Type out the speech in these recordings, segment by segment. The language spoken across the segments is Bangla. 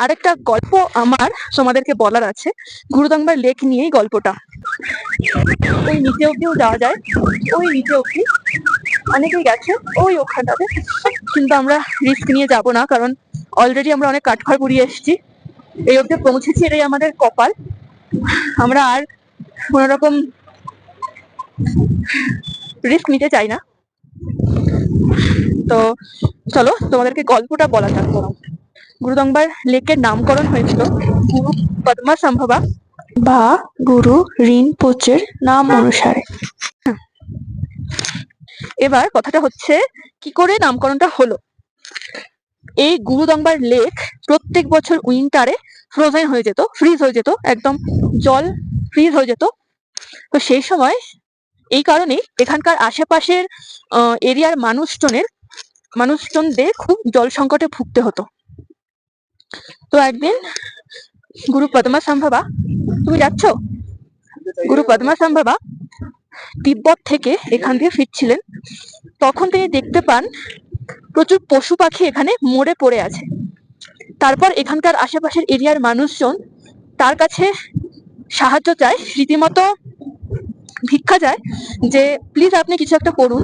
আরেকটা গল্প আমার তোমাদেরকে বলার আছে গুরুদাংবার লেক নিয়েই গল্পটা। ওই নিচে অব্দিও যাওয়া যায়, ওই নিচে অব্দি অনেকেই গেছে ওই ওখানটাতে, কিন্তু আমরা রিস্ক নিয়ে যাব না, কারণ অলরেডি আমরা অনেক কাঠখড় পুড়িয়ে এসেছি, এই অব্দি পৌঁছেছি, এটাই আমাদের কপাল। আমরা আর কোন রকম রিস্ক নিতে চাই না। তো চলো তোমাদেরকে গল্পটা বলা যাক। গুরুদাংবার লেকের নামকরণ হয়েছিল গুরু পদ্মাসম্ভবা বা গুরু রিনপোচের নাম অনুসারে। এবার কথাটা হচ্ছে কি করে নামকরণটা হলো। এই গুরুদাংবার লেক প্রত্যেক বছর উইন্টারে ফ্রোজেন হয়ে যেত, ফ্রিজ হয়ে যেত, একদম জল ফ্রিজ হয়ে যেত। তো সেই সময় এই কারণে এখানকার আশেপাশের এরিয়ার মানুষজনদের খুব জল সংকটে ভুগতে হতো। তো একদিন গুরু পদ্মাসম্ভবা, তুমি যাচ্ছ, গুরু পদ্মাসম্ভবা তিব্বত থেকে এখান দিয়ে ফিরছিলেন, তখন তিনি দেখতে পান প্রচুর পশু পাখি এখানে মরে পড়ে আছে। তারপর এখানকার আশেপাশের এরিয়ার মানুষজন তার কাছে সাহায্য চায়, রীতিমতো ভিক্ষা চায় যে প্লিজ আপনি কিছু একটা করুন,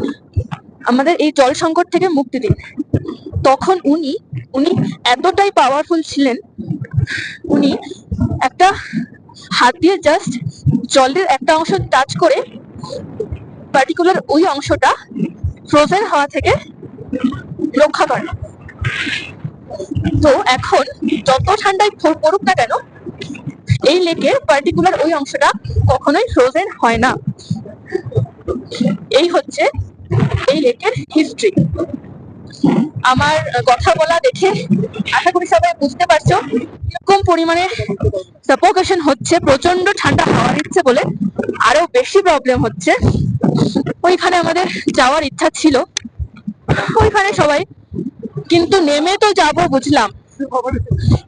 আমাদের এই জল সংকট থেকে মুক্তি দিন। তখন উনি এতটাই পাওয়ারফুল ছিলেন, উনি একটা হাত দিয়ে জাস্ট জলের একটা অংশ টাচ করে পার্টিকুলার ওই অংশটা ফ্রোজেন হওয়া থেকে রক্ষা করে। তো এখন যত ঠান্ডায় পড়ুক না কেন, এই লেকের পার্টিকুলার ওই অংশটা কখনোই ফ্রোজেন হয় না। এই হচ্ছে এই লেকের হিস্ট্রি। আমার কথা বলা দেখে আশা করি সবাই বুঝতে পারছো এরকম পরিমাণে সাফোকেশন হচ্ছে, প্রচন্ড ঠান্ডা হাওয়া দিচ্ছে বলে আরো বেশি প্রবলেম হচ্ছে। ওইখানে আমাদের যাওয়ার ইচ্ছা ছিল, ওইখানে সবাই, কিন্তু নেমে তো যাবো বুঝলাম,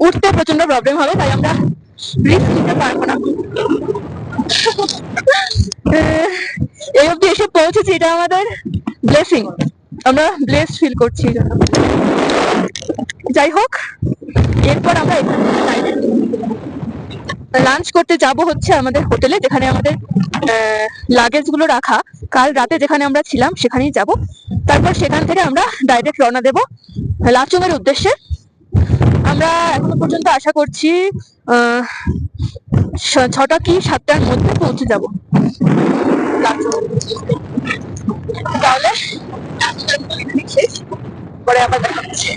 উঠতে প্রচন্ড প্রবলেম হবে, তাই আমরা রিস্ক নিতে পারবো না। এই অব্দি এসে পৌঁছেছি, এটা আমাদের ব্লেসিং, আমরা ব্লেস ফিল করছি। যাই হোক, এরপর আমরা লাঞ্চ করতে যাব হচ্ছে আমাদের হোটেলে, যেখানে আমাদের লাগেজ গুলো রাখা, কাল রাতে যেখানে আমরা ছিলাম সেখানেই যাব। তারপর সেখান থেকে আমরা ডাইরেক্ট রওনা দেব লাচুং এর উদ্দেশ্যে। আমরা এখনো পর্যন্ত আশা করছি 6টা কি 7টার মধ্যে পৌঁছে যাব তাহলে পরে আবার দেখা হচ্ছে।